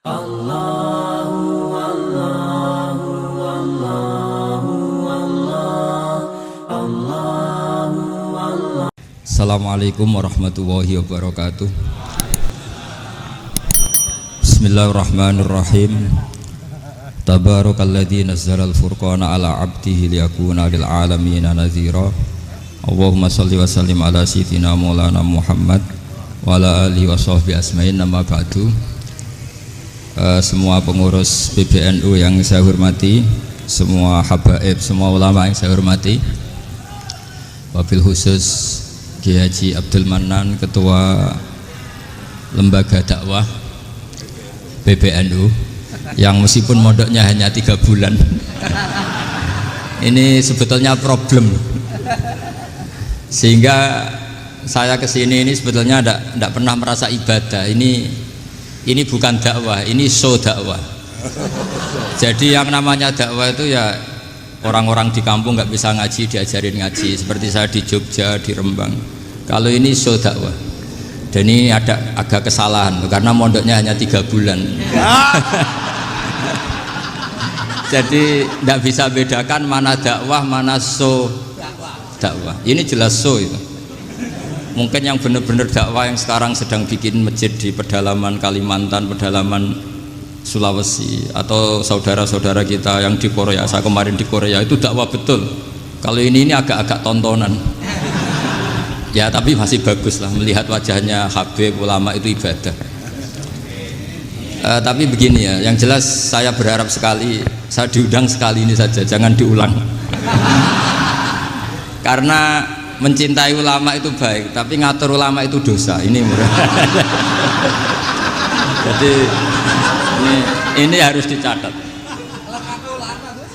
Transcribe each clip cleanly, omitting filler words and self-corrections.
Assalamualaikum warahmatullahi wabarakatuh. Bismillahirrahmanirrahim. Tabarakalladzi nazzalal furqana ala 'abdihi liyakuna lil 'alamina nadhira. Allahumma shalli wa sallim ala sayyidina Maulana Muhammad wa ala alihi wa sahbihi asma'in. Amma ba'du. Semua pengurus PBNU yang saya hormati, semua habaib, semua ulama yang saya hormati, wabil khusus Kiai Haji Abdul Manan, Ketua Lembaga Dakwah PBNU, yang meskipun mondoknya hanya 3 bulan ini sebetulnya problem, sehingga saya kesini ini sebetulnya tidak pernah merasa ibadah. Ini bukan dakwah, ini show dakwah. Jadi yang namanya dakwah itu ya orang-orang di kampung nggak bisa ngaji diajarin ngaji, seperti saya di Jogja, di Rembang. Kalau ini show dakwah, dan ini ada agak kesalahan karena mondoknya hanya 3 bulan. Jadi tidak bisa bedakan mana dakwah, mana show dakwah. Ini jelas show itu. Mungkin yang benar-benar dakwah yang sekarang sedang bikin masjid di pedalaman Kalimantan, pedalaman Sulawesi, atau saudara-saudara kita yang di Korea, saya kemarin di Korea, itu dakwah betul. Kalau ini agak-agak tontonan ya, tapi masih bagus lah melihat wajahnya Habib, ulama itu ibadah. Tapi begini ya, yang jelas saya berharap sekali, saya diundang sekali ini saja, jangan diulang. Karena mencintai ulama itu baik, tapi ngatur ulama itu dosa. Ini jadi ini harus dicatat.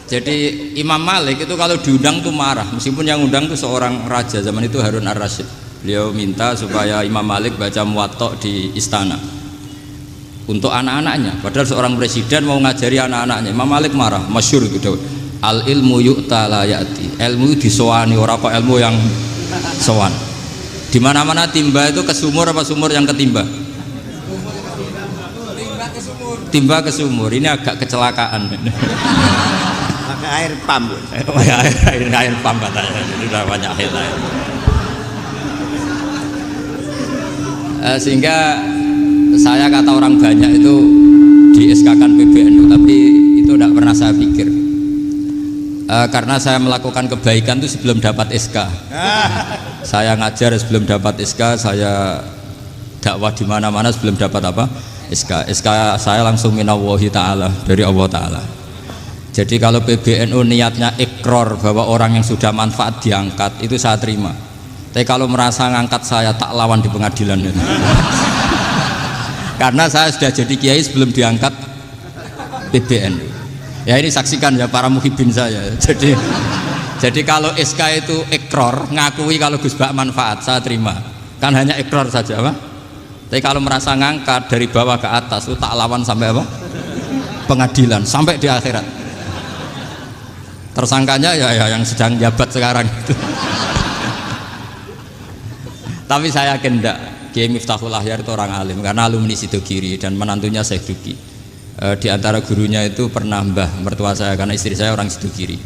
Jadi Imam Malik itu kalau diundang tuh marah, meskipun yang undang tuh seorang raja zaman itu, Harun ar-Rasyid. Beliau minta supaya Imam Malik baca Muwatta di istana untuk anak-anaknya, padahal seorang presiden mau ngajari anak-anaknya. Imam Malik marah, masyhur itu, al ilmu yu'ta la ya'ti, ilmu disowani, ora kok ilmu yang sowan. Di mana-mana timba itu ke sumur apa sumur yang ketimba? Timba ke sumur. Ini agak kecelakaan. Pakai air pam. Air pam katanya. Jadi udah banyak air. Sehingga saya, kata orang banyak itu di SK-kan PBNU, tapi itu tidak pernah saya pikir. Karena saya melakukan kebaikan itu sebelum dapat SK. Saya ngajar sebelum dapat SK, saya dakwah di mana-mana sebelum dapat apa? SK. SK saya langsung minallahi ta'ala, dari Allah Ta'ala. Jadi kalau PBNU niatnya ikrar bahwa orang yang sudah manfaat diangkat, itu saya terima. Tapi kalau merasa ngangkat saya, tak lawan di pengadilan. Karena saya sudah jadi kiai sebelum diangkat PBNU. Ya ini saksikan ya para muhibin saya. Jadi kalau SK itu ikrar, ngakui kalau Gus Bak manfaat, saya terima. Kan hanya ikrar saja, Pak. Tapi kalau merasa ngangkat dari bawah ke atas, itu tak lawan sampai apa? Pengadilan, sampai di akhirat. Tersangkanya ya yang sedang jabat sekarang. Tapi saya yakin enggak, Kiai Miftahul Ahyar itu orang alim, karena alumni Sidogiri dan menantunya Syekh Duki. Di antara gurunya itu pernah mbah mertua saya, karena istri saya orang Sidogiri.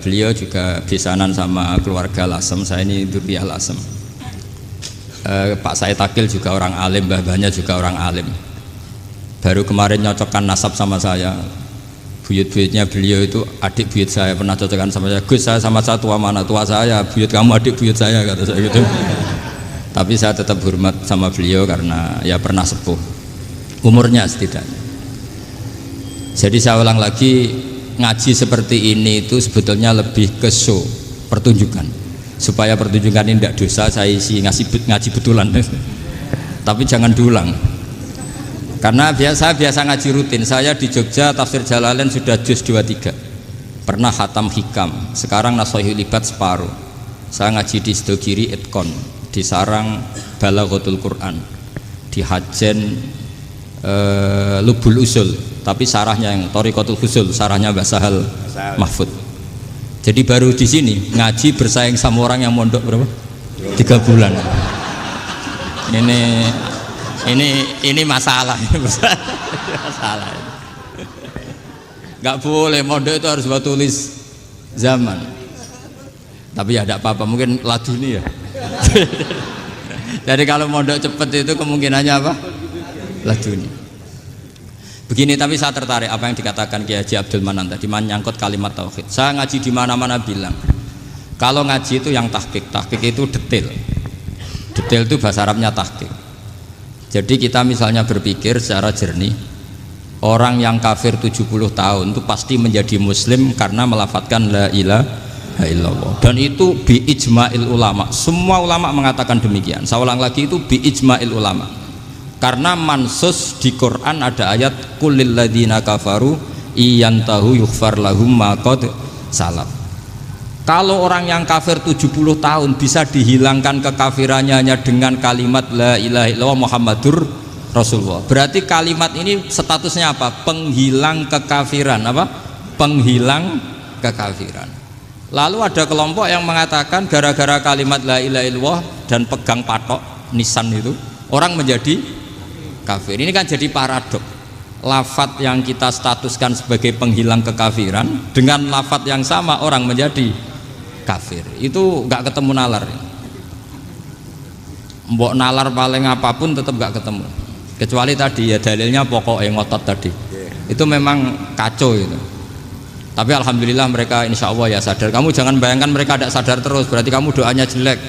Beliau juga besanan sama keluarga Lasem, saya ini Durriyah Lasem. Pak Said Akil juga orang alim, mbah-mbahnya juga orang alim. Baru kemarin nyocokkan nasab sama saya. Buyut-buyutnya beliau itu adik buyut saya, pernah cocokkan sama saya. Gus, saya sama saya tua mana? Tua saya, buyut kamu adik buyut saya, kata saya gitu. Tapi saya tetap hormat sama beliau karena ya pernah sepuh umurnya setidaknya. Jadi saya ulang lagi, ngaji seperti ini itu sebetulnya lebih ke show, pertunjukan. Supaya pertunjukan ini tidak dosa, saya isi ngaji betulan. Tapi jangan diulang. Karena biasa ngaji rutin. Saya di Jogja tafsir Jalalain sudah juz 23. Pernah khatam hikam. Sekarang Nashihul Ibad separuh. Saya ngaji di Sidogiri Itkon, di Sarang Balaghatul Quran, di Hajen Lubul Usul, tapi sarahnya yang Thariqatul Husul, sarahnya Mbah Sahal Mahfud. Jadi baru di sini ngaji bersaing sama orang yang mondok berapa? 3 bulan. Ini masalah. Salah. Nggak boleh, mondok itu harus buat tulis zaman. Tapi ya tidak apa-apa, mungkin laduni ya. Jadi kalau mondok cepet itu kemungkinannya apa? Laduni. Begini, tapi saya tertarik apa yang dikatakan Kiai Haji Abdul Manan tadi menyangkut kalimat tauhid. Saya ngaji di mana-mana bilang, kalau ngaji itu yang tahqiq itu detail. Detail itu bahasa Arabnya tahqiq. Jadi kita misalnya berpikir secara jernih, orang yang kafir 70 tahun itu pasti menjadi muslim karena melafadzkan la ilaha illallah. Dan itu bi ijma'il ulama. Semua ulama mengatakan demikian. Saya ulang lagi, itu bi ijma'il ulama. Karena mansus di Quran ada ayat kulil ladzina kafaru iyantahu yughfar lahum ma qad salaf. Kalau orang yang kafir 70 tahun bisa dihilangkan kekafirannya hanya dengan kalimat la ilaha illallah Muhammadur Rasulullah. Berarti kalimat ini statusnya apa? Penghilang kekafiran, apa? Penghilang kekafiran. Lalu ada kelompok yang mengatakan gara-gara kalimat la ilaha illallah dan pegang patok nisan itu orang menjadi kafir. Ini kan jadi paradok. Lafadz yang kita statuskan sebagai penghilang kekafiran dengan lafadz yang sama orang menjadi kafir. Itu nggak ketemu nalar. Mbok nalar paling apapun tetap nggak ketemu. Kecuali tadi ya dalilnya pokoknya ngotot tadi. Itu memang kacau itu. Tapi alhamdulillah mereka insya Allah ya sadar. Kamu jangan bayangkan mereka tidak sadar terus, berarti kamu doanya jelek.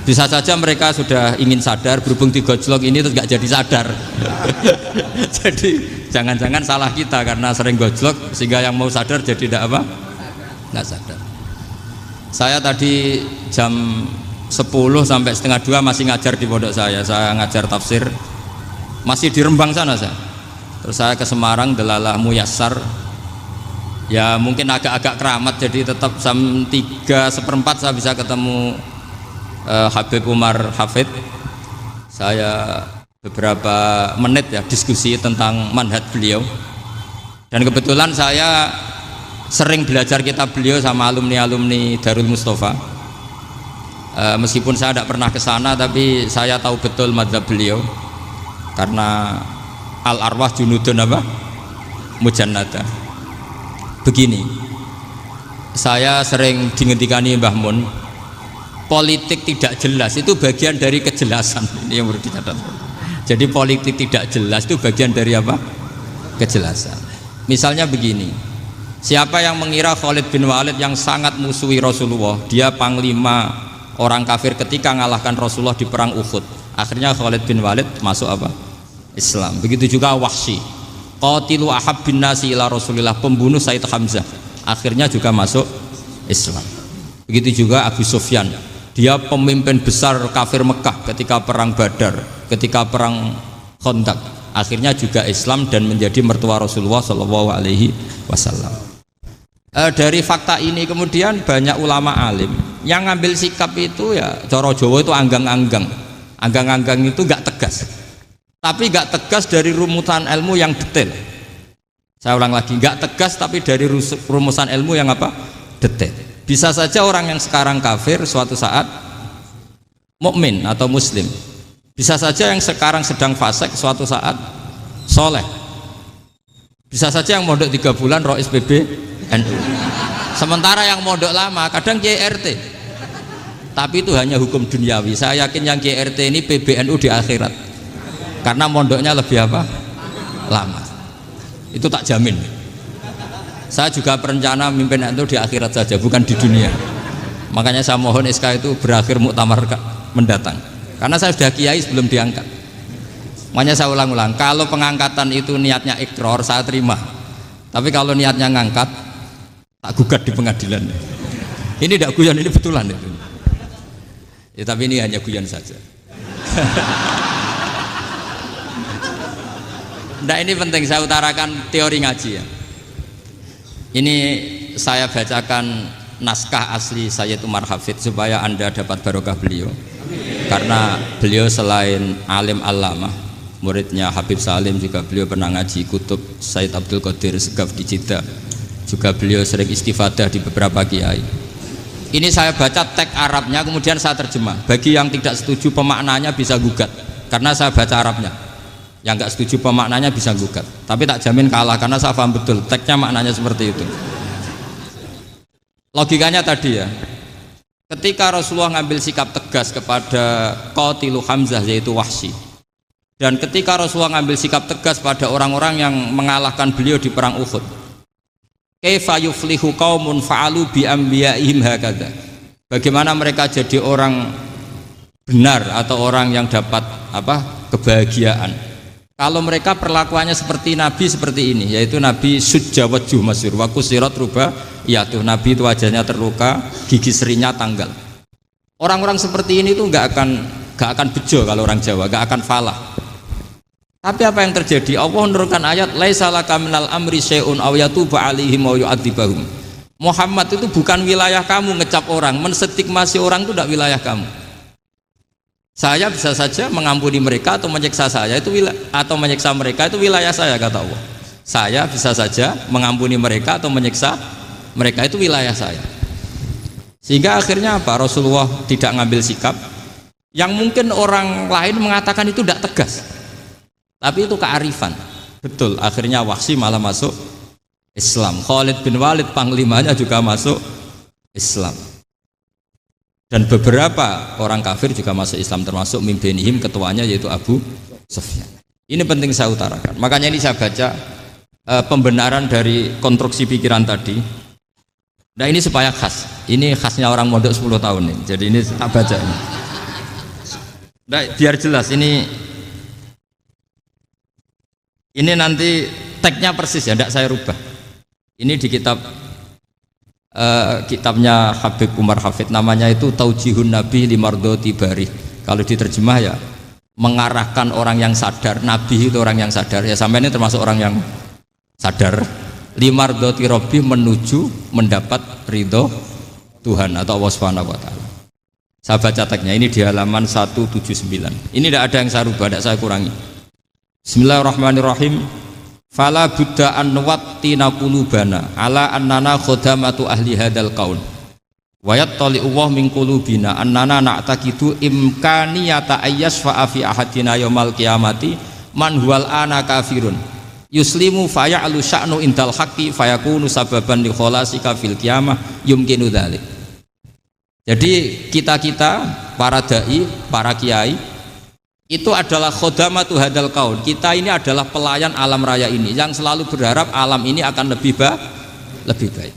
Bisa saja mereka sudah ingin sadar, berhubung digojlok ini terus nggak jadi sadar. Jadi jangan-jangan salah kita karena sering gojlok sehingga yang mau sadar jadi tidak apa? Nggak sadar. Saya tadi jam 10 sampai setengah 2 masih ngajar di pondok saya ngajar tafsir, masih di Rembang sana saya. Terus saya ke Semarang, Delalah Muyassar. Ya mungkin agak-agak keramat, jadi tetap jam 3:4 saya bisa ketemu Habib Umar Hafid. Saya beberapa menit ya diskusi tentang manhaj beliau, dan kebetulan saya sering belajar kitab beliau sama alumni-alumni Darul Mustafa. Meskipun saya tidak pernah ke sana, tapi saya tahu betul mazhab beliau karena al arwah junudun apa? Mujannada. Begini, saya sering dingetikani Mbah Mun, politik tidak jelas itu bagian dari kejelasan. Ini yang perlu dicatat. Jadi politik tidak jelas itu bagian dari apa? Kejelasan. Misalnya begini, siapa yang mengira Khalid bin Walid yang sangat musuhi Rasulullah, dia panglima orang kafir ketika ngalahkan Rasulullah di perang Uhud, akhirnya Khalid bin Walid masuk apa? Islam. Begitu juga Wahsy, qatilu ahabbin nasi ila Rasulillah, pembunuh Said Hamzah, akhirnya juga masuk Islam. Begitu juga Abu Sufyan, dia pemimpin besar kafir Mekah ketika perang Badar, ketika perang Khandaq, akhirnya juga Islam dan menjadi mertua Rasulullah Shallallahu Alaihi Wasallam. Dari fakta ini kemudian banyak ulama alim yang ngambil sikap itu ya coro Jawa itu anggang-anggang. Anggang-anggang itu nggak tegas, tapi nggak tegas dari rumusan ilmu yang detail. Saya ulang lagi, nggak tegas tapi dari rumusan ilmu yang apa? Detail. Bisa saja orang yang sekarang kafir suatu saat mukmin atau muslim. Bisa saja yang sekarang sedang fasik suatu saat soleh. Bisa saja yang mondok 3 bulan rois PBNU. Sementara yang mondok lama kadang Kiai RT. Tapi itu hanya hukum duniawi. Saya yakin yang Kiai RT ini PBNU di akhirat. Karena mondoknya lebih apa? Lama. Itu tak jamin. Saya juga berencana mimpin itu di akhirat saja, bukan di dunia. Makanya saya mohon SK itu berakhir muktamar mendatang. Karena saya sudah kiai sebelum diangkat. Makanya saya ulang-ulang, kalau pengangkatan itu niatnya ikrar, saya terima. Tapi kalau niatnya ngangkat, tak gugat di pengadilan. Ini tidak guyon, ini betulan itu. Ya, tapi ini hanya guyon saja. Nah, ini penting saya utarakan teori ngaji ya. Ini saya bacakan naskah asli Sayyid Umar Hafid supaya Anda dapat barokah beliau. Karena beliau selain alim allamah, muridnya Habib Salim, juga beliau pernah ngaji kutub Sayyid Abdul Qadir Segaf di Jeddah. Juga beliau sering istifadah di beberapa kiai. Ini saya baca teks Arabnya kemudian saya terjemah. Bagi yang tidak setuju pemaknanya bisa gugat karena saya baca Arabnya. Yang nggak setuju pemaknanya bisa gugat, tapi tak jamin kalah karena saya paham betul teksnya maknanya seperti itu. Logikanya tadi ya, ketika Rasulullah ngambil sikap tegas kepada Qatilu Hamzah yaitu Wahsy, dan ketika Rasulullah ngambil sikap tegas pada orang-orang yang mengalahkan beliau di perang Uhud, kaifa yuflihu qaumun fa'alu bi anbiya'ihim hakadha, bagaimana mereka jadi orang benar atau orang yang dapat kebahagiaan kalau mereka perlakuannya seperti Nabi seperti ini, yaitu Nabi sujja wajhuh masyhur wa kusirat ruba, ya tuh Nabi itu wajahnya terluka, gigi serinya tanggal. Orang-orang seperti ini tuh nggak akan bejo kalau orang Jawa, nggak akan falah. Tapi apa yang terjadi? Allah menurunkan ayat laisa laka minal amri syai'un aw yatuba 'alaihim aw yu'adzibahum. Muhammad itu bukan wilayah kamu ngecap orang, menstigmasi orang itu tidak wilayah kamu. Saya bisa saja mengampuni mereka atau menyiksa saya itu atau menyiksa mereka itu wilayah saya, kata Allah. Saya bisa saja mengampuni mereka atau menyiksa mereka itu wilayah saya. Sehingga akhirnya apa? Rasulullah tidak ngambil sikap yang mungkin orang lain mengatakan itu tidak tegas, tapi itu kearifan. Betul, akhirnya Wahsy malah masuk Islam. Khalid bin Walid panglimanya juga masuk Islam. Dan beberapa orang kafir juga masuk Islam, termasuk mimbenihim, ketuanya yaitu Abu Sufyan. Ini penting saya utarakan. Makanya ini saya baca pembenaran dari konstruksi pikiran tadi. Nah ini supaya khas. Ini khasnya orang mondok 10 tahun nih. Jadi ini tak baca ini. Nah, biar jelas ini nanti tagnya persis ya, tidak saya rubah. Ini di kitabnya Habib Umar Hafid, namanya itu Taujihun Nabi Limardoti Bari. Kalau diterjemah ya mengarahkan orang yang sadar. Nabi itu orang yang sadar ya, sampai ini termasuk orang yang sadar. Limardoti Robbi, menuju mendapat ridho Tuhan atau Allah Subhanahu wa Ta'ala. Saya baca tagnya ini di halaman 179. Ini tidak ada yang saya rubah, tidak saya kurangi. Bismillahirrahmanirrahim. Fala buddha an wattina qulubana ala annana khodamatu ahli hadal qaul wa yattali'u wa min qulubina annana na'taqidu imkaniyata ayyasfa'a fi ahadina yaumal qiyamati man huwal ana kafirun yuslimu faya'lu sya'nu indal haqqi fayakunu sababan li kholasika fil qiyamah yumkinu dzalik. Jadi kita para dai, para kiai itu adalah khodamatu hadal kaun. Kita ini adalah pelayan alam raya ini yang selalu berharap alam ini akan lebih baik.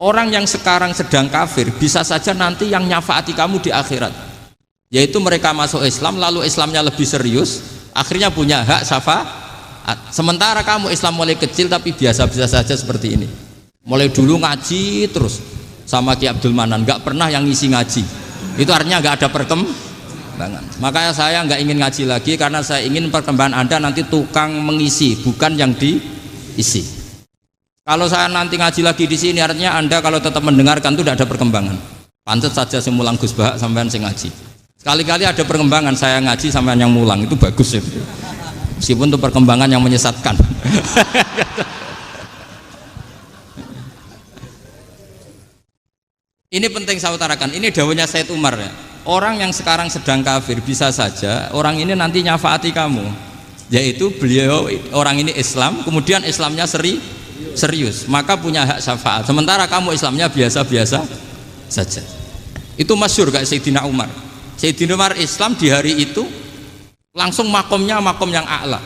Orang yang sekarang sedang kafir bisa saja nanti yang nyafaati kamu di akhirat, yaitu mereka masuk Islam lalu Islamnya lebih serius, akhirnya punya hak syafaat. Sementara kamu Islam mulai kecil tapi biasa-biasa saja seperti ini, mulai dulu ngaji terus sama Ki Abdul Manan, nggak pernah yang ngisi ngaji, itu artinya nggak ada perkembangan. Makanya saya nggak ingin ngaji lagi karena saya ingin perkembangan Anda nanti tukang mengisi, bukan yang diisi. Kalau saya nanti ngaji lagi di sini, artinya Anda kalau tetap mendengarkan itu tidak ada perkembangan. Pantes saja saya mulang Gus Bahak sampean sing ngaji. Sekali-kali ada perkembangan, saya ngaji sampean yang mulang, itu bagus itu. Meskipun itu perkembangan yang menyesatkan. Ini penting saya utarakan. Ini dawuhnya Said Umar ya. Orang yang sekarang sedang kafir bisa saja orang ini nanti nyafaati kamu, yaitu beliau orang ini Islam, kemudian Islamnya serius, maka punya hak syafaat. Sementara kamu Islamnya biasa-biasa saja. Itu masyhur kayak Sayyidina Umar. Sayyidina Umar Islam di hari itu langsung makomnya makom yang a'la,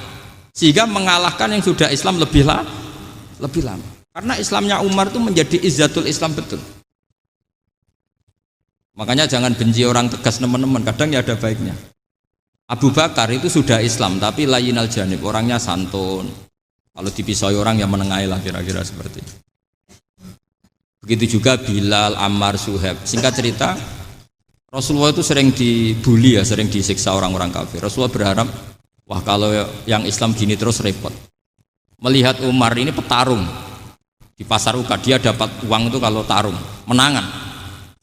sehingga mengalahkan yang sudah Islam lebih lama. Karena Islamnya Umar itu menjadi izzatul Islam betul. Makanya jangan benci orang tegas teman-teman, kadang ya ada baiknya. Abu Bakar itu sudah Islam tapi layinal janib, orangnya santun. Kalau dipisai orang yang menengahi lah kira-kira seperti itu. Begitu juga Bilal, Ammar, Suhaib. Singkat cerita, Rasulullah itu sering dibully ya, sering disiksa orang-orang kafir. Rasulullah berharap, wah kalau yang Islam gini terus repot. Melihat Umar ini petarung di pasar Uka, dia dapat uang itu kalau tarung, menangan.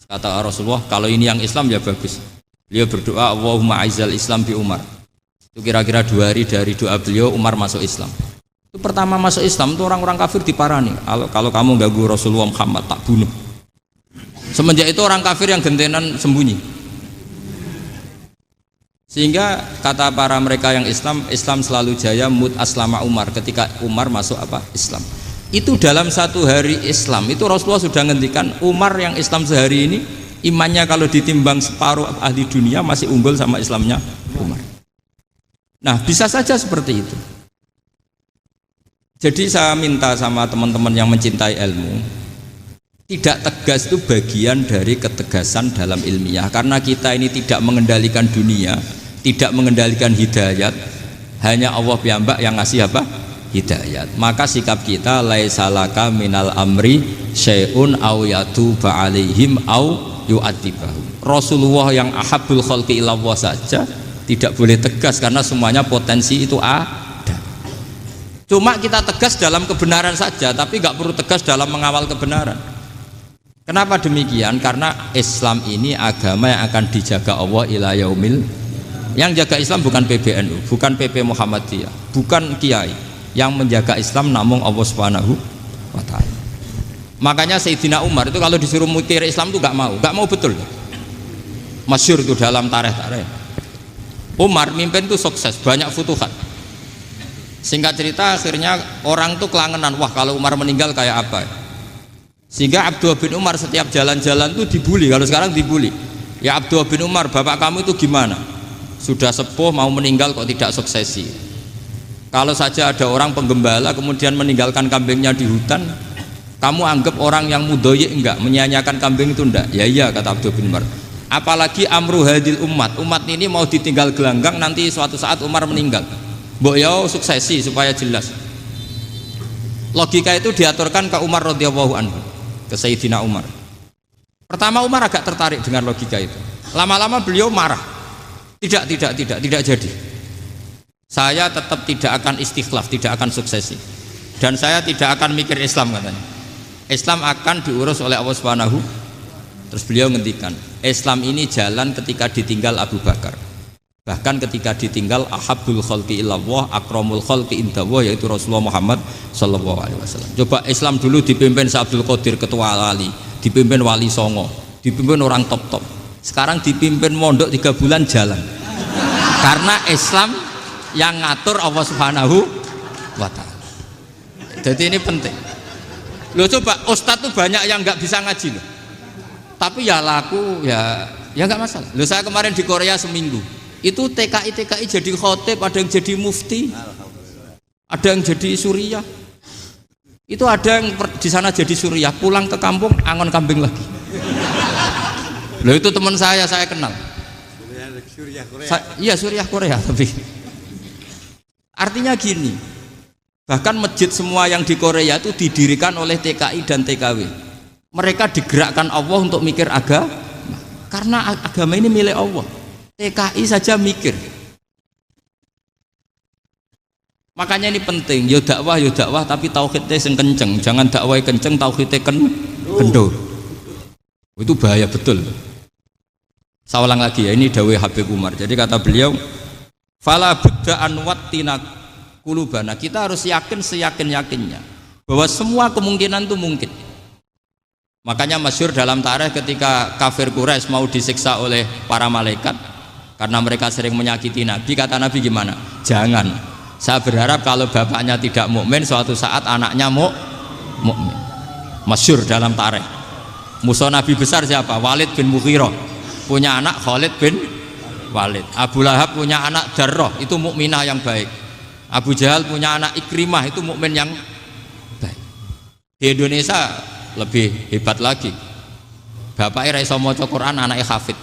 Kata Rasulullah, kalau ini yang Islam ya bagus. Beliau berdoa, Allahumma aizal Islam bi Umar. Itu kira-kira 2 hari dari doa beliau, Umar masuk Islam. Itu pertama masuk Islam itu orang-orang kafir diparani. Kalau kamu ganggu Rasulullah Muhammad tak bunuh. Semenjak itu orang kafir yang gentenan sembunyi. Sehingga kata para mereka yang Islam selalu jaya mut aslama Umar, ketika Umar masuk Islam. Itu dalam satu hari Islam itu Rasulullah sudah ngendikan Umar yang Islam sehari ini imannya kalau ditimbang separuh ahli dunia masih unggul sama Islamnya Umar. Nah, bisa saja seperti itu. Jadi saya minta sama teman-teman yang mencintai ilmu, tidak tegas itu bagian dari ketegasan dalam ilmiah, karena kita ini tidak mengendalikan dunia, tidak mengendalikan hidayat, hanya Allah piyambak yang ngasih apa? Hidayat. Maka sikap kita laisalaka minal amri syai'un aw yatuba alaihim aw yu'adzibahum. Rasulullah yang ahabbul khalqi ilallah saja tidak boleh tegas karena semuanya potensi itu ada. Cuma kita tegas dalam kebenaran saja, tapi nggak perlu tegas dalam mengawal kebenaran. Kenapa demikian? Karena Islam ini agama yang akan dijaga Allah ila yaumil. Yang jaga Islam bukan PBNU, bukan PP Muhammadiyah, bukan kiai. Yang menjaga Islam namun Allah Subhanahu wa ta'ala. Makanya Sayyidina Umar itu kalau disuruh mikir Islam itu nggak mau betul. Masyhur itu dalam tarikh. Umar mimpin itu sukses, banyak futuhat. Singkat cerita akhirnya orang tuh kelangenan, wah kalau Umar meninggal kayak apa. Sehingga Abdullah bin Umar setiap jalan-jalan tuh dibully, kalau sekarang dibully. Ya Abdullah bin Umar, bapak kamu itu gimana? Sudah sepuh mau meninggal kok tidak suksesi. Kalau saja ada orang penggembala kemudian meninggalkan kambingnya di hutan, kamu anggap orang yang mudoyik enggak, menyia-nyiakan kambing itu enggak? Ya iya, kata Abdullah bin Umar. Apalagi amru hadil umat ini mau ditinggal gelanggang, nanti suatu saat Umar meninggal. Mbok yo suksesi supaya jelas. Logika itu diaturkan ke Umar radhiyallahu anhu, ke Sayyidina Umar. Pertama Umar agak tertarik dengan logika itu. Lama-lama beliau marah. Tidak jadi. Saya tetap tidak akan istikhlaf, tidak akan suksesi. Dan saya tidak akan mikir Islam, katanya. Islam akan diurus oleh Allah Subhanahu. Terus beliau ngendikan, Islam ini jalan ketika ditinggal Abu Bakar. Bahkan ketika ditinggal ahabbul khalqi ilallah, akramul khalqi indallah, yaitu Rasulullah Muhammad sallallahu alaihi wasallam. Coba Islam dulu dipimpin Abdul Qadir ketua wali, dipimpin Wali Songo, dipimpin orang top-top. Sekarang dipimpin mondok 3 bulan jalan. Karena Islam yang ngatur Allah Subhanahu wa ta'ala. Jadi ini penting. Loh coba ustadz tuh banyak yang nggak bisa ngaji loh. Tapi ya laku ya nggak masalah. Loh saya kemarin di Korea seminggu. Itu TKI jadi khotib, ada yang jadi mufti. Ada yang jadi suriah. Itu ada yang di sana jadi suriah, pulang ke kampung angon kambing lagi. Loh itu teman saya kenal. Iya suriah Korea tapi artinya gini, bahkan masjid semua yang di Korea itu didirikan oleh TKI dan TKW. Mereka digerakkan Allah untuk mikir agama, karena agama ini milik Allah. TKI saja mikir. Makanya ini penting, yo dakwah tapi tauhidnya sing kenceng, jangan dakwah kenceng tauhidnya kendor. Itu bahaya betul. Saya ulang lagi ya, ini dawuh Habib Umar. Jadi kata beliau, fala budda an wattina kulubana, kita harus yakin seyakin-yakinnya bahwa semua kemungkinan itu mungkin. Makanya masyhur dalam tarikh ketika kafir Quraisy mau disiksa oleh para malaikat karena mereka sering menyakiti Nabi, kata Nabi gimana? Jangan. Saya berharap kalau bapaknya tidak mukmin, suatu saat anaknya mukmin. Masyhur dalam tarikh. Musuh Nabi besar siapa? Walid bin Mughirah. Punya anak Khalid bin Walid. Abu Lahab punya anak Darrah, itu mukminah yang baik. Abu Jahal punya anak Ikrimah, itu mukmin yang baik. Di Indonesia lebih hebat lagi. Bapaknya ra iso maca Quran, anaknya hafid.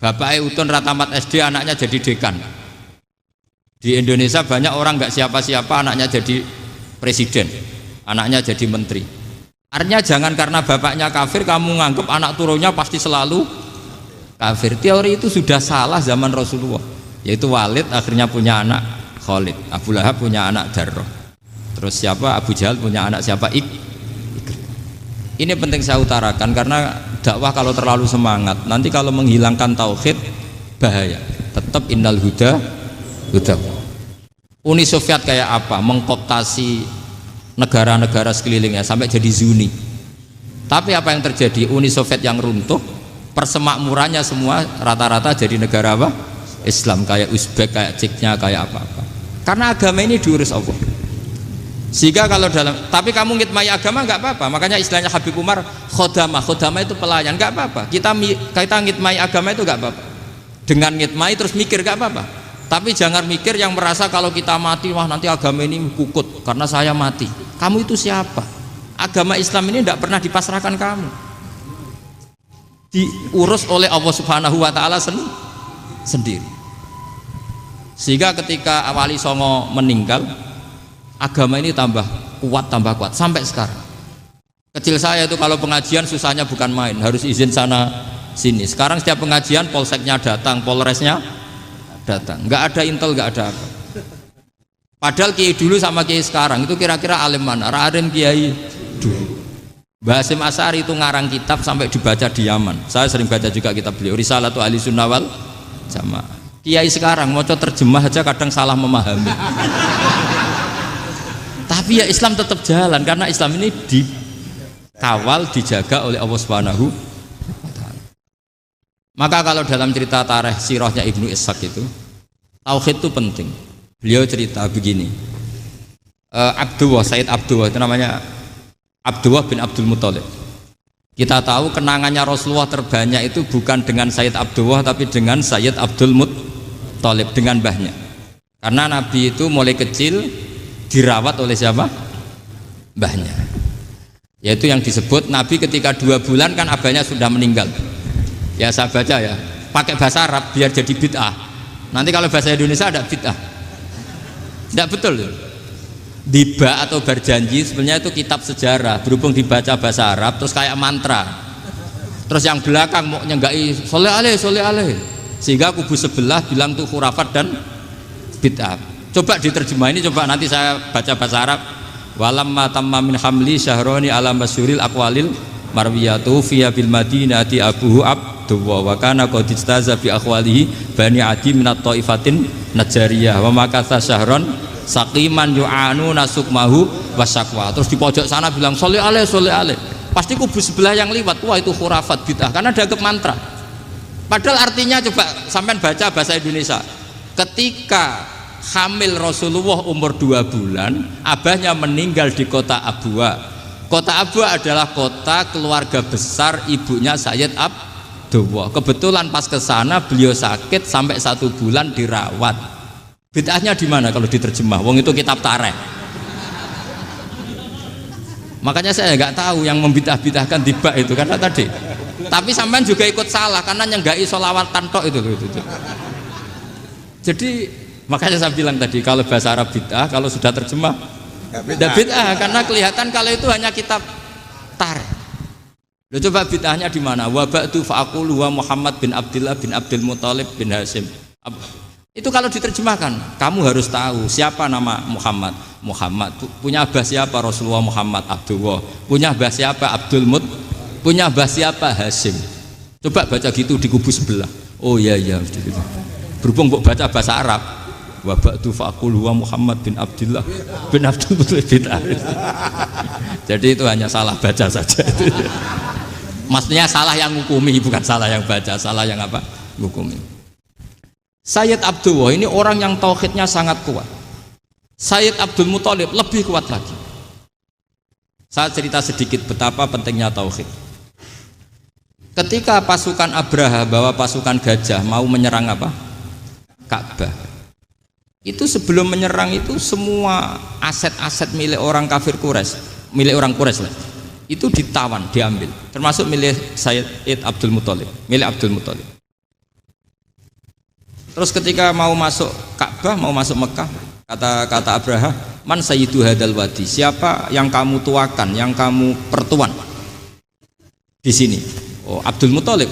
Bapaknya utun ratamat SD, anaknya jadi dekan. Di Indonesia banyak orang nggak siapa-siapa, anaknya jadi presiden, anaknya jadi menteri. Artinya jangan karena bapaknya kafir kamu nganggap anak turunnya pasti selalu kafir. Teori itu sudah salah zaman Rasulullah. Yaitu Walid akhirnya punya anak Khalid, Abu Lahab punya anak Darrah. Terus siapa? Abu Jahal punya anak siapa? Ini penting saya utarakan karena dakwah kalau terlalu semangat, nanti kalau menghilangkan tauhid bahaya. Tetap innal huda. Uni Soviet kayak apa? Mengkooptasi negara-negara sekelilingnya sampai jadi zuni. Tapi apa yang terjadi? Uni Soviet yang runtuh, persemakmurannya semua rata-rata jadi negara apa? Islam, kayak Uzbek, kayak Ceknya, kayak apa-apa. Karena agama ini diurus Allah. Sehingga kalau tapi kamu ngitmai agama nggak apa-apa. Makanya istilahnya Habib Umar, khodamah itu pelayan, nggak apa-apa. Kita ngitmai agama itu nggak apa-apa. Dengan ngitmai terus mikir nggak apa-apa. Tapi jangan mikir yang merasa kalau kita mati, wah nanti agama ini kukut karena saya mati. Kamu itu siapa? Agama Islam ini tidak pernah dipasrahkan kamu. Diurus oleh Allah Subhanahu wa taala sendiri. Sehingga ketika Wali Songo meninggal, agama ini tambah kuat sampai sekarang. Kecil saya itu kalau pengajian susahnya bukan main, harus izin sana sini. Sekarang setiap pengajian polseknya datang, polresnya datang, nggak ada intel, nggak ada apa. Padahal kiai dulu sama kiai sekarang itu kira-kira alim mana? Alim kiai dulu. Mbah Hasyim Asy'ari itu ngarang kitab sampai dibaca di Yaman. Saya sering baca juga kitab beliau, Risalatu Ahli Sunnah wal Jamaah. Kiai sekarang mau terjemah aja kadang salah memahami. Tapi ya Islam tetap jalan karena Islam ini dikawal, dijaga oleh Allah Subhanahu wa taala. Maka kalau dalam cerita tarikh sirahnya Ibnu Ishaq itu, tauhid itu penting. Beliau cerita begini. Sayyid Abdullah itu namanya Abdullah bin Abdul Muthalib. Kita tahu kenangannya Rasulullah terbanyak itu bukan dengan Sayyid Abdullah tapi dengan Sayyid Abdul Muthalib, dengan mbahnya. Karena Nabi itu mulai kecil dirawat oleh siapa? Mbahnya. Yaitu yang disebut Nabi ketika 2 bulan kan abahnya sudah meninggal. Ya saya baca ya, pakai bahasa Arab biar jadi bid'ah. Nanti kalau bahasa Indonesia ada bid'ah. Tidak betul. Diba atau berjanji sebenarnya itu kitab sejarah, berhubung dibaca bahasa Arab terus kayak mantra. Terus yang belakang mau nyenggai soleh aleh, sehingga kubu sebelah bilang tuh khurafat dan bid'ah. Coba diterjemah ini, coba nanti saya baca bahasa Arab. Walamma tamma min hamli syahroni ala masyuril aqwalil marwiyatu fiya bil madinati abuhu abdullah wa kana qad istaza bi akhwalihi bani adi minat taifatin najariyah wa makatha syahron saqiman yu'anu nasukmahu wasakwa. Terus di pojok sana bilang soleh aleh, pasti kubu sebelah yang liwat, wah itu khurafat bid'ah karena dianggap mantra. Padahal artinya coba sampean baca bahasa Indonesia. Ketika hamil Rasulullah umur 2 bulan, abahnya meninggal di kota Abwa. Kota Abwa adalah kota keluarga besar ibunya Sayyid Abdullah. Kebetulan pas ke sana beliau sakit sampai 1 bulan dirawat. Bid'ahnya di mana kalau diterjemah? Wong itu kitab tarikh. Makanya saya nggak tahu yang membidah-bidahkan tiba itu karena tadi. Tapi sampean juga ikut salah karena nyenggai sholawatan tok itu. Jadi makanya saya bilang tadi kalau bahasa Arab bid'ah, kalau sudah terjemah tidak bid'ah karena kelihatan kalau itu hanya kitab tarikh. Lo coba bid'ahnya di mana? Wa ba'du fa'aqulu wa Muhammad bin Abdullah bin Abdul Muthalib bin Hasyim. Itu kalau diterjemahkan, kamu harus tahu siapa nama Muhammad. Muhammad punya abah siapa? Rasulullah Muhammad Abdullah. Punya abah siapa? Abdul Mut. Punya abah siapa? Hasyim. Coba baca gitu di kubu sebelah. Oh iya. Berhubung kok baca bahasa Arab. Wa ba'du fa'aqulu wa Muhammad bin Abdullah bin Abdul Muthalib bin Hasyim. Jadi itu hanya salah baca saja. Maksudnya salah yang ngukumi, bukan salah yang baca, salah yang apa? Ngukumi. Sayyid Abdullah ini orang yang tauhidnya sangat kuat. Sayyid Abdul Muthalib lebih kuat lagi. Saya cerita sedikit betapa pentingnya tauhid. Ketika pasukan Abraha bawa pasukan gajah mau menyerang apa? Ka'bah. Itu sebelum menyerang itu semua aset-aset milik orang kafir Quraisy, milik orang Quraisy lah. Itu ditawan, diambil. Termasuk milik Sayyid Abdul Muthalib, milik Abdul Muthalib. Terus ketika mau masuk Ka'bah, mau masuk Mekah, kata Abraha, man sayyidu hadal wadi, siapa yang kamu tuakan, yang kamu pertuan di sini? Oh, Abdul Muthalib.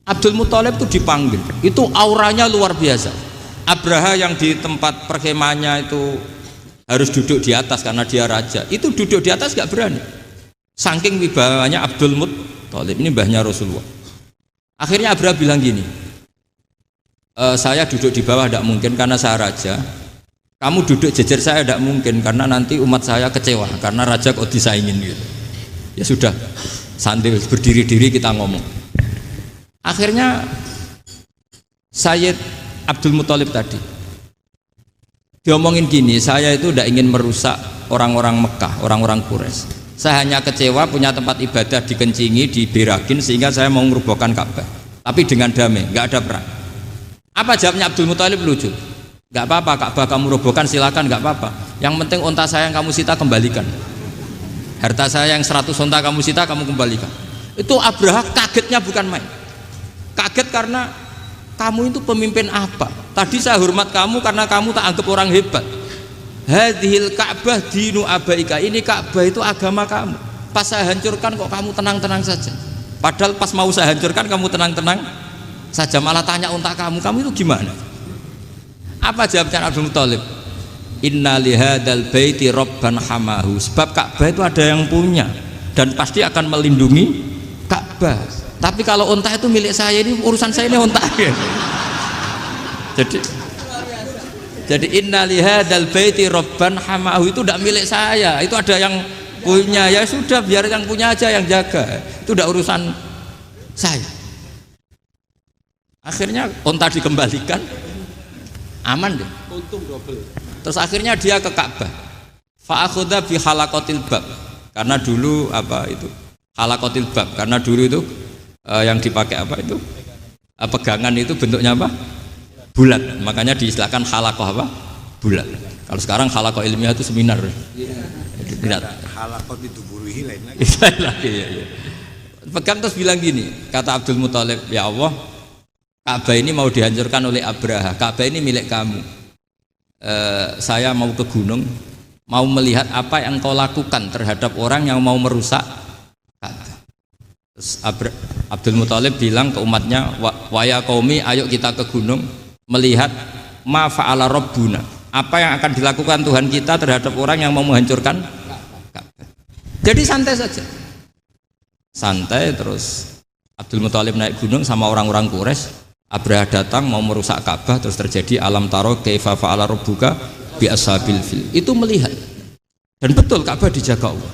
Abdul Muthalib itu dipanggil, itu auranya luar biasa. Abraha yang di tempat perkemahannya itu harus duduk di atas karena dia raja, itu duduk di atas gak berani. Saking wibawanya Abdul Muthalib, ini mbahnya Rasulullah. Akhirnya Abraha bilang gini, saya duduk di bawah tidak mungkin karena saya raja. Kamu duduk jejer saya tidak mungkin karena nanti umat saya kecewa karena raja kok disaingin gitu. Ya sudah, sambil berdiri-diri kita ngomong. Akhirnya Sayyid Abdul Muthalib tadi diomongin gini, saya itu tidak ingin merusak orang-orang Mekah, orang-orang Quraisy. Saya hanya kecewa punya tempat ibadah dikencingi, diberakin sehingga saya mau merubuhkan Ka'bah. Tapi dengan damai, nggak ada perang. Apa jawabnya Abdul Muthalib? Lucu. Nggak apa-apa, Ka'bah kamu robohkan silakan, nggak apa-apa. Yang penting unta saya yang kamu sita kembalikan. Harta saya yang 100 unta kamu sita kamu kembalikan. Itu Abraha kagetnya bukan main. Kaget karena kamu itu pemimpin apa? Tadi saya hormat kamu karena kamu tak anggap orang hebat. Hadhil Ka'bah dinu abaika. Ini Ka'bah itu agama kamu. Pas saya hancurkan kok kamu tenang-tenang saja. Padahal pas mau saya hancurkan kamu tenang-tenang saja, malah tanya unta kamu itu gimana? Apa jawabnya Abdul Muthalib? Inna lihadal baiti rabban hamahu. Sebab Ka'bah itu ada yang punya dan pasti akan melindungi Ka'bah. Tapi kalau unta itu milik saya, ini urusan saya, ini unta. Jadi inna lihadal baiti rabban hamahu itu tidak milik saya, itu ada yang punya. Ya sudah, biar yang punya aja yang jaga, itu tidak urusan saya. Akhirnya unta dikembalikan, aman deh, untung double. Terus akhirnya dia ke Ka'bah, fa'akhudha bi halaqatil bab, karena dulu apa itu halaqatil bab, karena dulu itu yang dipakai apa itu pegangan itu bentuknya apa, bulat, makanya diistilahkan halaqah apa, bulat. Kalau sekarang halaqah ilmiah itu seminar. Halaqah itu buruhi lain lagi. Ya. Pegang terus bilang gini, kata Abdul Muthalib, ya Allah, Ka'bah ini mau dihancurkan oleh Abraha, Ka'bah ini milik kamu. Saya mau ke gunung, mau melihat apa yang kau lakukan terhadap orang yang mau merusak Ka'bah. Terus Abdul Muthalib bilang ke umatnya, wa ya qaumi, ayo kita ke gunung melihat ma fa'ala rabbuna, apa yang akan dilakukan Tuhan kita terhadap orang yang mau menghancurkan Ka'bah. Jadi santai saja, santai. Terus Abdul Muthalib naik gunung sama orang-orang Quraisy. Abraha datang mau merusak Ka'bah, terus terjadi alam taro kaifa fa'ala rabbuka bi ashabil fil. Itu melihat, dan betul Ka'bah dijaga Allah.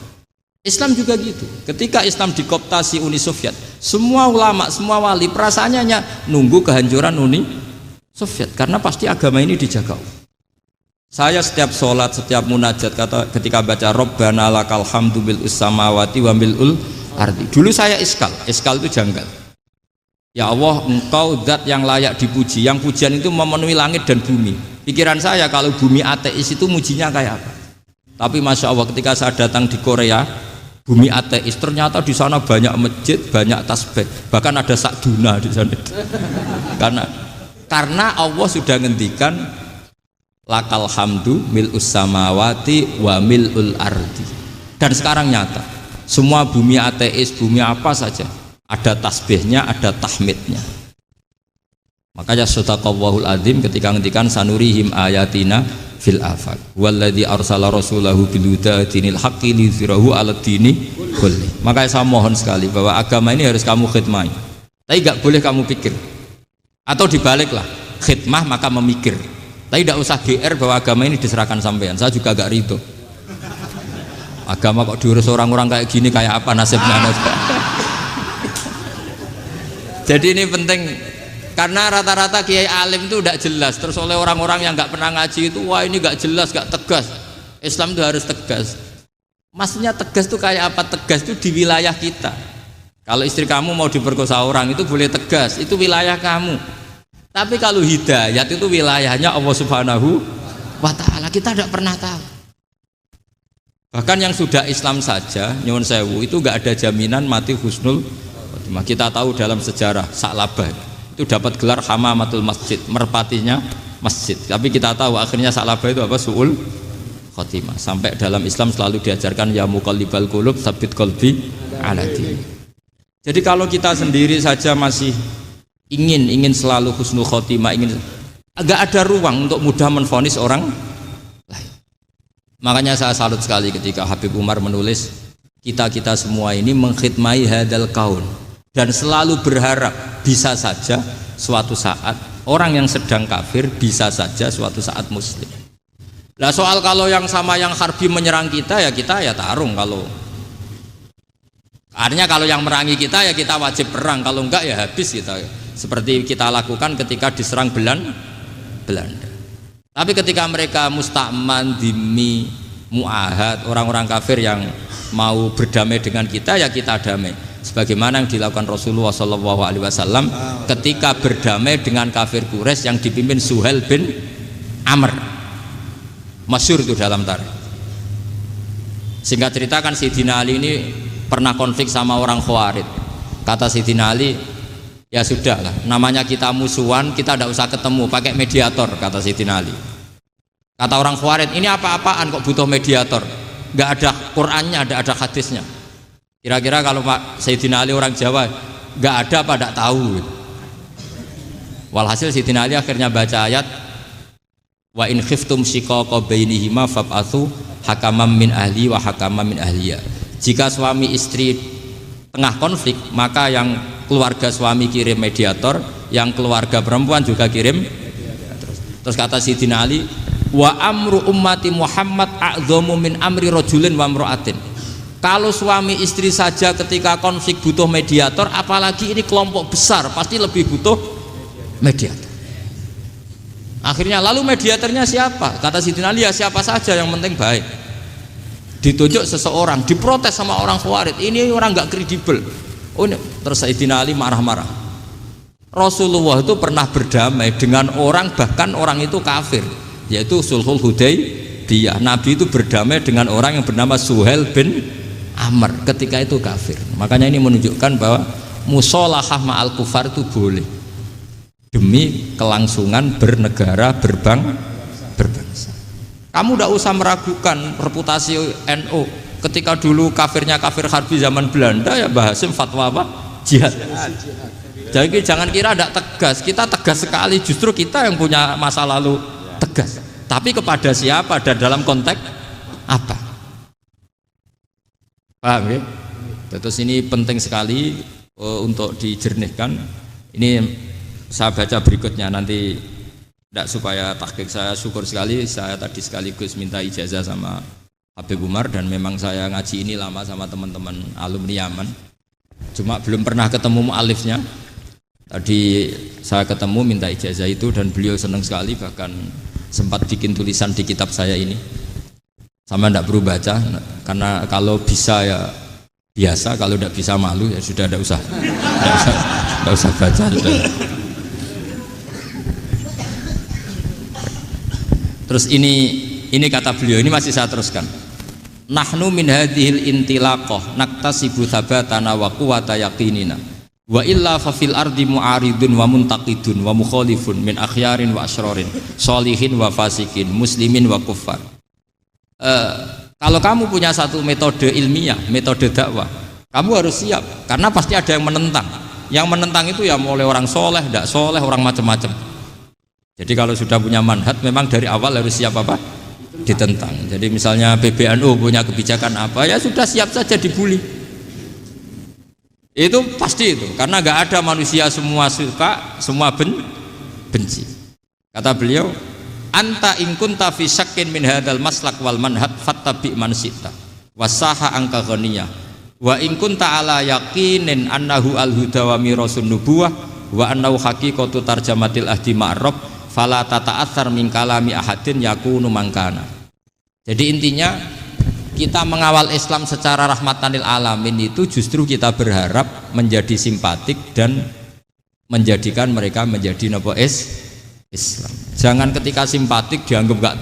Islam juga gitu. Ketika Islam dikooptasi Uni Soviet, semua ulama, semua wali perasaannya hanya nunggu kehancuran Uni Soviet, karena pasti agama ini dijaga Allah. Saya setiap sholat, setiap munajat, ketika baca Rabbana lakal hamdu bil samawati wa mil'ul ardi. Dulu saya iskal itu janggal. Ya Allah, engkau zat yang layak dipuji, yang pujian itu memenuhi langit dan bumi. Pikiran saya kalau bumi ateis itu mujinya kayak apa? Tapi Masya Allah, ketika saya datang di Korea, bumi ateis, ternyata di sana banyak masjid, banyak tasbih, bahkan ada sakduna di sana. Karena Allah sudah ngendikan lakal hamdu mil'us samawati wa mil'ul ardi. Dan sekarang nyata, semua bumi ateis, bumi apa saja, ada tasbihnya, ada tahmidnya. Makanya sadaqallahul adzim ketika ngendikan sanurihim ayatina fil afaq walladzi arsala rasulahu bil huda dinil haqqi liyuzhirahu 'alad dini kulli. Makanya saya mohon sekali bahwa agama ini harus kamu khidmah, tapi enggak boleh kamu pikir. Atau dibaliklah, khidmah maka memikir. Tapi tidak usah GR bahwa agama ini diserahkan sampean. Saya juga agak ridho. Agama kok diurus orang-orang kayak gini, kayak apa nasibnya? Jadi ini penting, karena rata-rata kiai alim itu tidak jelas. Terus oleh orang-orang yang nggak pernah ngaji itu, wah ini nggak jelas, nggak tegas. Islam itu harus tegas. Maksudnya tegas itu kayak apa? Tegas itu di wilayah kita. Kalau istri kamu mau diperkosa orang itu boleh tegas, itu wilayah kamu. Tapi kalau hidayat itu wilayahnya Allah Subhanahu wa Ta'ala, kita tidak pernah tahu. Bahkan yang sudah Islam saja, nyuwun sewu, itu nggak ada jaminan mati husnul khotimah. Kita tahu dalam sejarah Sa'labah itu dapat gelar hamamatul masjid, merpatinya masjid. Tapi kita tahu akhirnya Sa'labah itu apa? Su'ul khotimah. Sampai dalam Islam selalu diajarkan ya muqallibal qulub tsabbit qalbi ala din. Jadi kalau kita sendiri saja masih ingin selalu husnul khotimah, agak ada ruang untuk mudah menvonis orang lain. Makanya saya salut sekali ketika Habib Umar menulis kita semua ini mengkhidmati hadal kaun, dan selalu berharap bisa saja suatu saat orang yang sedang kafir bisa saja suatu saat muslim. Nah soal kalau yang sama yang harbi menyerang kita ya tarung. Kalau artinya kalau yang merangi kita ya kita wajib perang, kalau enggak ya habis kita. seperti kita lakukan ketika diserang Belanda. Tapi ketika mereka musta'man, dhimmi, mu'ahad, orang-orang kafir yang mau berdamai dengan kita, ya kita damai. Sebagaimana yang dilakukan Rasulullah SAW ketika berdamai dengan kafir Quraisy yang dipimpin Suhail bin Amr. Masyhur itu dalam tarikh. Singkat cerita kan Sayyidina Ali ini pernah konflik sama orang Khawarij. Kata Sayyidina Ali, ya sudah lah, namanya kita musuhan, kita tidak usah ketemu, pakai mediator, kata Sayyidina Ali. Kata orang Khawarij, ini apa-apaan kok butuh mediator, nggak ada Qur'annya, ada hadisnya. Kira-kira kalau Pak Sayyidina Ali orang Jawa, nggak ada apa tidak tahu. Walhasil Sayyidina Ali akhirnya baca ayat, wa in khiftum shiqaqa bainihima fab'atsu hakamam min ahli wa hakamam min ahliya. Jika suami istri tengah konflik, maka yang keluarga suami kirim mediator, yang keluarga perempuan juga kirim. Terus kata Sayyidina Ali, wa amru ummati Muhammad a'dhamu min amri rajulin wa imra'atin. Kalau suami istri saja ketika konflik butuh mediator, apalagi ini kelompok besar pasti lebih butuh mediator. Akhirnya lalu mediatornya siapa? Kata Sayyidina Ali, ya siapa saja yang penting baik. Ditunjuk seseorang, diprotes sama orang Khawarij, ini orang nggak kredibel. Oh, ini. Terus Sayyidina Ali marah-marah. Rasulullah itu pernah berdamai dengan orang, bahkan orang itu kafir, yaitu Sulhul Hudaybiyah. Nabi itu berdamai dengan orang yang bernama Suhail bin Amr, ketika itu kafir. Makanya ini menunjukkan bahwa musolahah ma'al kufar itu boleh demi kelangsungan bernegara, berbangsa. Kamu tidak usah meragukan reputasi NU. Ketika dulu kafirnya kafir harbi zaman Belanda, ya Mbah Hasim fatwa apa? Jihad. Jadi jangan kira tidak tegas, kita tegas sekali. Justru kita yang punya masa lalu tegas. Tapi kepada siapa dan dalam konteks apa? Paham ya? Terus ini penting sekali untuk dijernihkan. Ini saya baca berikutnya nanti. Tidak, supaya tahqiq saya syukur sekali, saya tadi sekaligus minta ijazah sama Habib Umar, dan memang saya ngaji ini lama sama teman-teman alumni Yaman, cuma belum pernah ketemu mu'alifnya. Tadi saya ketemu minta ijazah itu dan beliau senang sekali, bahkan sempat bikin tulisan di kitab saya ini. Sama tidak perlu baca, karena kalau bisa ya biasa, kalau tidak bisa malu ya sudah, tidak usah baca sudah. Terus ini kata beliau, ini masih saya teruskan. Nahnu min hadhil intilaqah naktasibu thabatana wa quwwata yaqinina. Wa illa fa fil ardi mu'aridun wa muntaqidun wa mukhalifun min akhyarin wa asyrarin, sholihin wa fasikin, muslimin wa kuffar. Kalau kamu punya satu metode ilmiah, metode dakwah, kamu harus siap, karena pasti ada yang menentang. Yang menentang itu ya mulai orang soleh, tidak soleh, orang macam-macam. Jadi kalau sudah punya manhaj, memang dari awal harus siap apa? Ditentang. Jadi misalnya PBNU punya kebijakan apa, ya sudah siap saja dibully. Itu pasti itu, karena nggak ada manusia semua suka, semua benci. Kata beliau, anta in kunta fi syakkin min hadzal maslak wal manhaj fattabi man syi'ta wasaha angka ghaniyah wa in kunta ala yaqinin annahu al huda wa mirasun nubuwah wa annahu haqiqatu tarjamatil ahdi ma'rab fala tata'atsar min kalami ahadin yakunu mangkana. Jadi intinya kita mengawal Islam secara rahmatanil alamin itu justru kita berharap menjadi simpatik dan menjadikan mereka menjadi Islam. Jangan ketika simpatik dianggap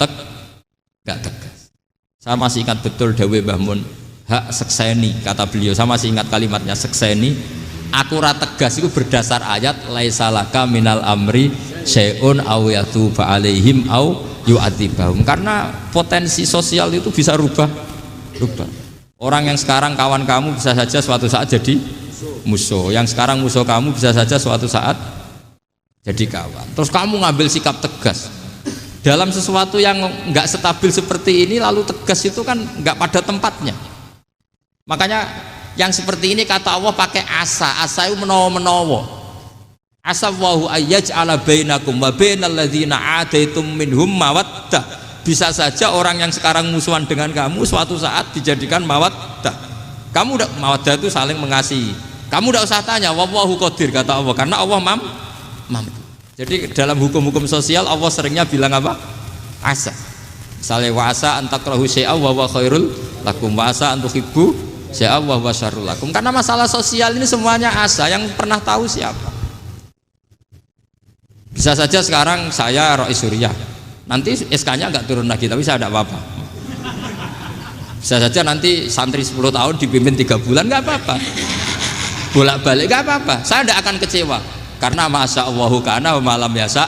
gak tegas. Saya masih ingat betul dawuh Mbah Mun, hak sekseni, kata beliau, saya masih ingat kalimatnya, sekseni akurat tegas itu berdasar ayat laisalaka minal amri syai'un aw yatuba alaihim aw yu'adzibahum, karena potensi sosial itu bisa rubah. Orang yang sekarang kawan kamu bisa saja suatu saat jadi musuh, yang sekarang musuh kamu bisa saja suatu saat jadi kawan. Terus kamu ngambil sikap tegas dalam sesuatu yang nggak stabil seperti ini, lalu tegas itu kan nggak pada tempatnya. Makanya yang seperti ini kata Allah pakai asa itu menawa-menawa. Asa wahu ayyaj'ala bainakum wa bainal ladzina ataitum minhum mawaddah. Bisa saja orang yang sekarang musuhan dengan kamu suatu saat dijadikan mawaddah. Kamu udah mawaddah itu saling mengasihi. Kamu udah usah tanya wallahu qadir, kata Allah, karena Allah mampu. Jadi dalam hukum-hukum sosial Allah seringnya bilang apa? Asa. Misalnya wa asa an takrahu syai'a wa huwa khairul lakum, wa asa an tuhibbu syai'a wa huwa syarrul lakum. Karena masalah sosial ini semuanya asa, yang pernah tahu siapa? Bisa saja sekarang saya Rois Suriah, nanti SK-nya nggak turun lagi, tapi saya tidak apa-apa. Bisa saja nanti santri 10 tahun dipimpin 3 bulan, nggak apa-apa. Bolak-balik nggak apa-apa, saya tidak akan kecewa. Karena masya Allahu kana wa malam yasa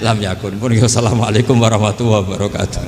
lam yakun. Assalamualaikum warahmatullahi wabarakatuh.